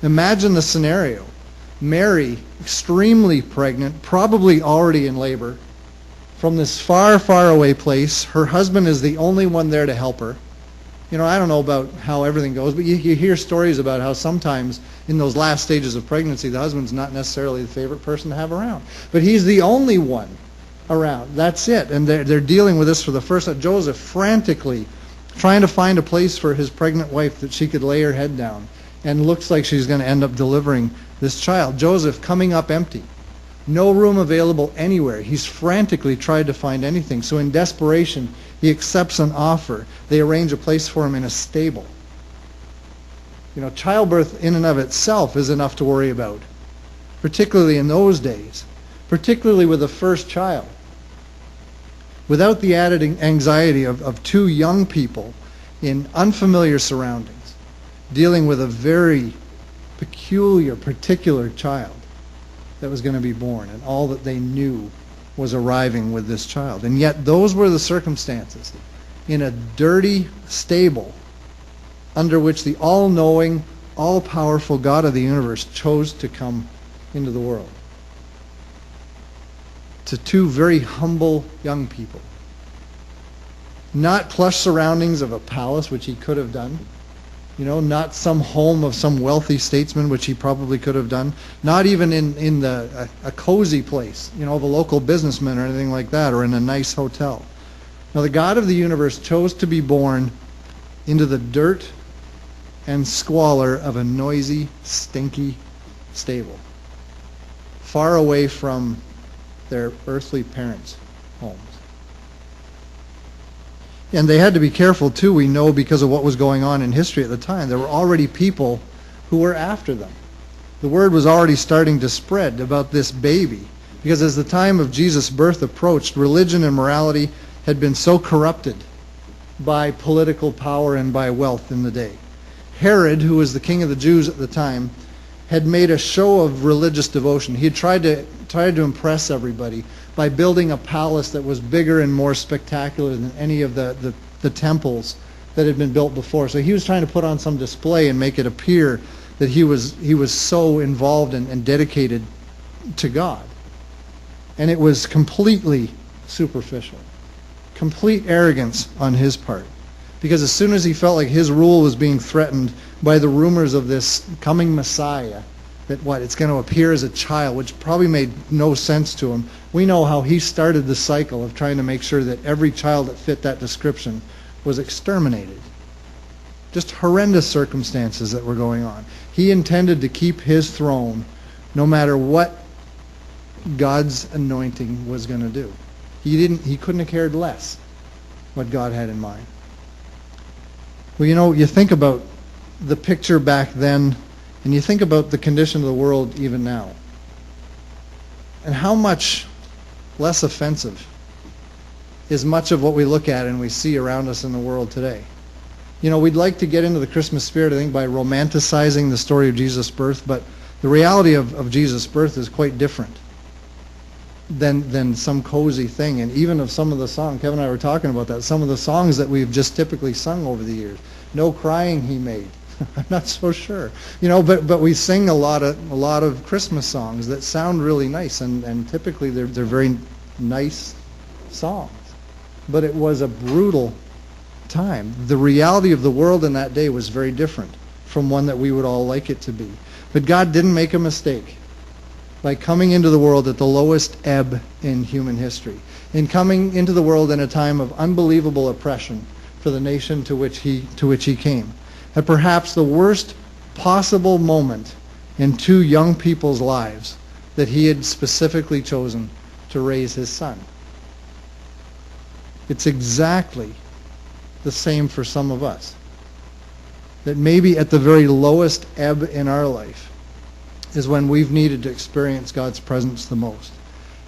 Imagine the scenario. Mary, extremely pregnant, probably already in labor, from this far, far away place. Her husband is the only one there to help her. You know, I don't know about how everything goes, but you hear stories about how sometimes in those last stages of pregnancy, the husband's not necessarily the favorite person to have around. But he's the only one around. That's it. And they're dealing with this for the first time. Joseph frantically trying to find a place for his pregnant wife that she could lay her head down. And looks like she's going to end up delivering this child. Joseph coming up empty. No room available anywhere. He's frantically tried to find anything. So in desperation, he accepts an offer. They arrange a place for him in a stable. You know, childbirth in and of itself is enough to worry about, particularly in those days, particularly with the first child. Without the added anxiety of two young people in unfamiliar surroundings, dealing with a very peculiar, particular child that was going to be born, and all that they knew was arriving with this child. And yet those were the circumstances in a dirty stable under which the all-knowing, all-powerful God of the universe chose to come into the world. To two very humble young people. Not plush surroundings of a palace, which he could have done. You know, not some home of some wealthy statesman, which he probably could have done. Not even in a cozy place, you know, of a local businessman or anything like that, or in a nice hotel. Now, the God of the universe chose to be born into the dirt and squalor of a noisy, stinky stable, far away from their earthly parents' homes. And they had to be careful, too, we know, because of what was going on in history at the time. There were already people who were after them. The word was already starting to spread about this baby, because as the time of Jesus' birth approached, religion and morality had been so corrupted by political power and by wealth in the day. Herod, who was the king of the Jews at the time, had made a show of religious devotion. He had tried to impress everybody by building a palace that was bigger and more spectacular than any of the temples that had been built before. So he was trying to put on some display and make it appear that he was so involved and dedicated to God. And it was completely superficial. Complete arrogance on his part. Because as soon as he felt like his rule was being threatened by the rumors of this coming Messiah, that it's going to appear as a child, which probably made no sense to him. We know how he started the cycle of trying to make sure that every child that fit that description was exterminated. Just horrendous circumstances that were going on. He intended to keep his throne no matter what God's anointing was going to do. He couldn't have cared less what God had in mind. Well, you know, you think about the picture back then, and you think about the condition of the world even now, and how much less offensive is much of what we look at and we see around us in the world today. You know, we'd like to get into the Christmas spirit, I think, by romanticizing the story of Jesus' birth, but the reality of Jesus' birth is quite different than some cozy thing. And even of some of the songs, Kevin and I were talking about that, some of the songs that we've just typically sung over the years. No crying he made. I'm not so sure. You know, but we sing a lot of Christmas songs that sound really nice, and typically they're very nice songs. But it was a brutal time. The reality of the world in that day was very different from one that we would all like it to be. But God didn't make a mistake by coming into the world at the lowest ebb in human history, in coming into the world in a time of unbelievable oppression for the nation to which he came. At perhaps the worst possible moment in two young people's lives that he had specifically chosen to raise his son. It's exactly the same for some of us. That maybe at the very lowest ebb in our life is when we've needed to experience God's presence the most.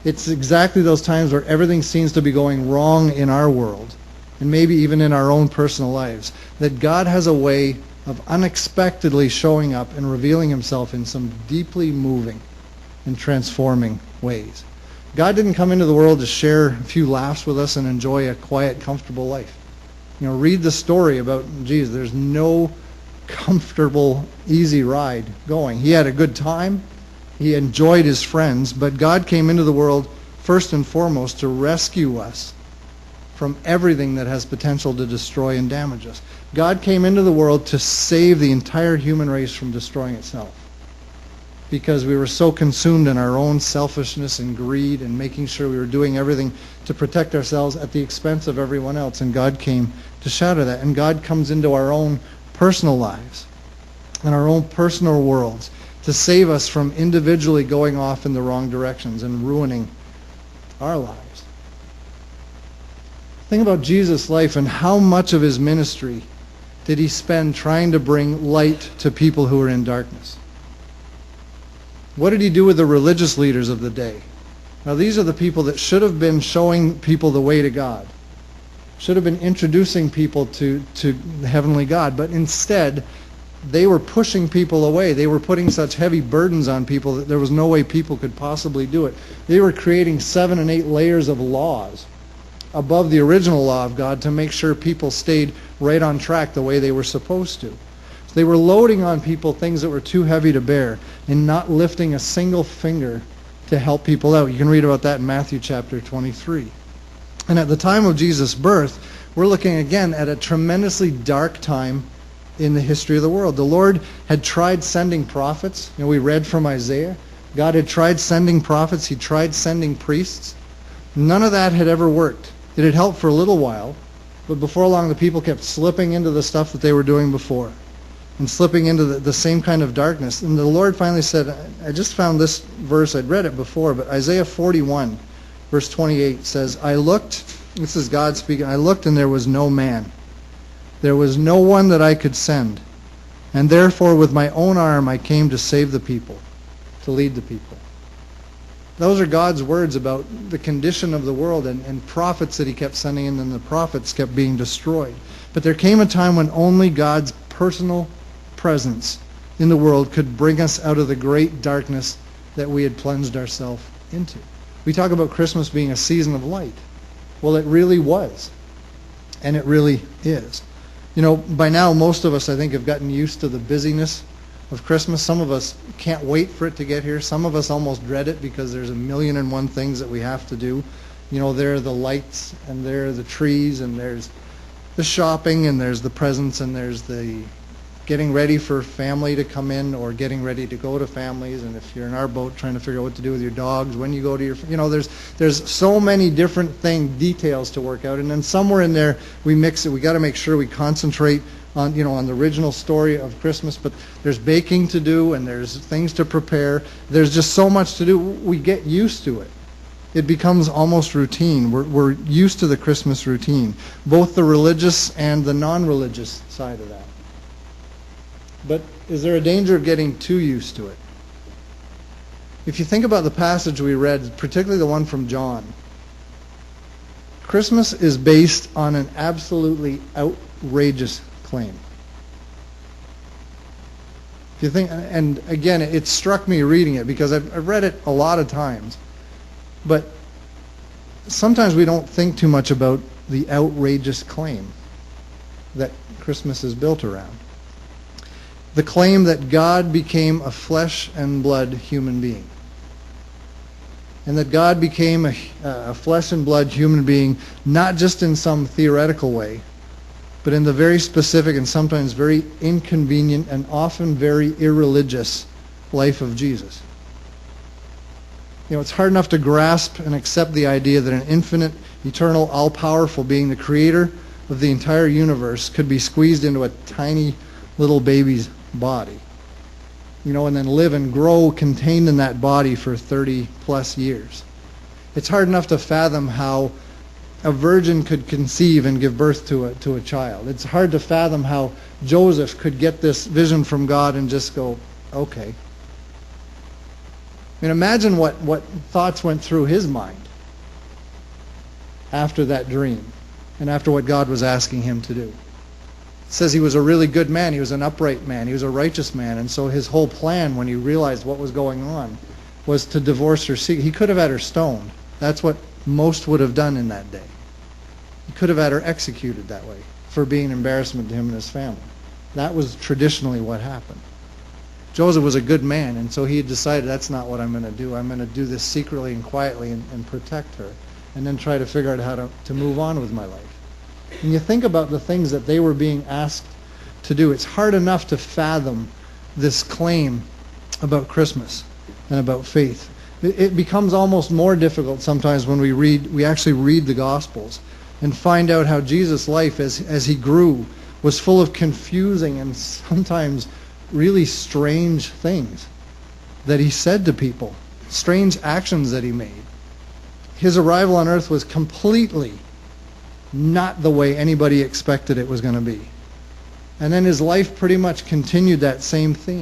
It's exactly those times where everything seems to be going wrong in our world, and maybe even in our own personal lives, that God has a way of unexpectedly showing up and revealing himself in some deeply moving and transforming ways. God didn't come into the world to share a few laughs with us and enjoy a quiet, comfortable life. You know, read the story about Jesus. There's no comfortable, easy ride going. He had a good time. He enjoyed his friends, but God came into the world first and foremost to rescue us from everything that has potential to destroy and damage us. God came into the world to save the entire human race from destroying itself, because we were so consumed in our own selfishness and greed and making sure we were doing everything to protect ourselves at the expense of everyone else. And God came to shatter that. And God comes into our own personal lives and our own personal worlds to save us from individually going off in the wrong directions and ruining our lives. Think about Jesus' life and how much of his ministry did he spend trying to bring light to people who were in darkness. What did he do with the religious leaders of the day? Now, these are the people that should have been showing people the way to God, should have been introducing people to the heavenly God, but instead they were pushing people away. They were putting such heavy burdens on people that there was no way people could possibly do it. They were creating 7 and 8 layers of laws above the original law of God to make sure people stayed right on track the way they were supposed to. So they were loading on people things that were too heavy to bear and not lifting a single finger to help people out. You can read about that in Matthew chapter 23. And at the time of Jesus' birth, we're looking again at a tremendously dark time in the history of the world. The Lord had tried sending prophets. We read from Isaiah. God had tried sending prophets. He tried sending priests. None of that had ever worked. It had helped for a little while, but before long the people kept slipping into the stuff that they were doing before and slipping into the same kind of darkness. And the Lord finally said, I just found this verse, I'd read it before, but Isaiah 41, verse 28 says, I looked, this is God speaking, I looked and there was no man. There was no one that I could send. And therefore with my own arm I came to save the people, to lead the people. Those are God's words about the condition of the world and prophets that he kept sending in, and the prophets kept being destroyed. But there came a time when only God's personal presence in the world could bring us out of the great darkness that we had plunged ourselves into. We talk about Christmas being a season of light. Well, it really was. And it really is. By now most of us, I think, have gotten used to the busyness of Christmas. Some of us can't wait for it to get here. Some of us almost dread it because there's 1,000,001 things that we have to do. There are the lights, and there are the trees, and there's the shopping, and there's the presents, and there's the getting ready for family to come in or getting ready to go to families. And if you're in our boat, trying to figure out what to do with your dogs when you go to your, there's so many different details to work out. And then somewhere in there we mix it. We got to make sure we concentrate on the original story of Christmas, but there's baking to do and there's things to prepare. There's just so much to do. We get used to it. It becomes almost routine. We're used to the Christmas routine, both the religious and the non-religious side of that. But is there a danger of getting too used to it? If you think about the passage we read, particularly the one from John, Christmas is based on an absolutely outrageous claim. If you think, and again, it struck me reading it because I've read it a lot of times, but sometimes we don't think too much about the outrageous claim that Christmas is built around. The claim that God became a flesh and blood human being. And that God became a flesh and blood human being, not just in some theoretical way, but in the very specific and sometimes very inconvenient and often very irreligious life of Jesus. It's hard enough to grasp and accept the idea that an infinite, eternal, all-powerful being, the creator of the entire universe, could be squeezed into a tiny little baby's body, and then live and grow contained in that body for 30 plus years. It's hard enough to fathom how a virgin could conceive and give birth to a child. It's hard to fathom how Joseph could get this vision from God and just go, okay. Imagine what thoughts went through his mind after that dream and after what God was asking him to do. It says he was a really good man. He was an upright man. He was a righteous man. And so his whole plan, when he realized what was going on, was to divorce her. He could have had her stoned. That's what most would have done in that day. He could have had her executed that way for being an embarrassment to him and his family. That was traditionally what happened. Joseph was a good man, and so he had decided, that's not what I'm going to do. I'm going to do this secretly and quietly and protect her, and then try to figure out how to move on with my life. And you think about the things that they were being asked to do. It's hard enough to fathom this claim about Christmas and about faith. It becomes almost more difficult sometimes when we actually read the Gospels and find out how Jesus' life as he grew was full of confusing and sometimes really strange things that he said to people, strange actions that he made. His arrival on earth was completely not the way anybody expected it was going to be. And then his life pretty much continued that same theme.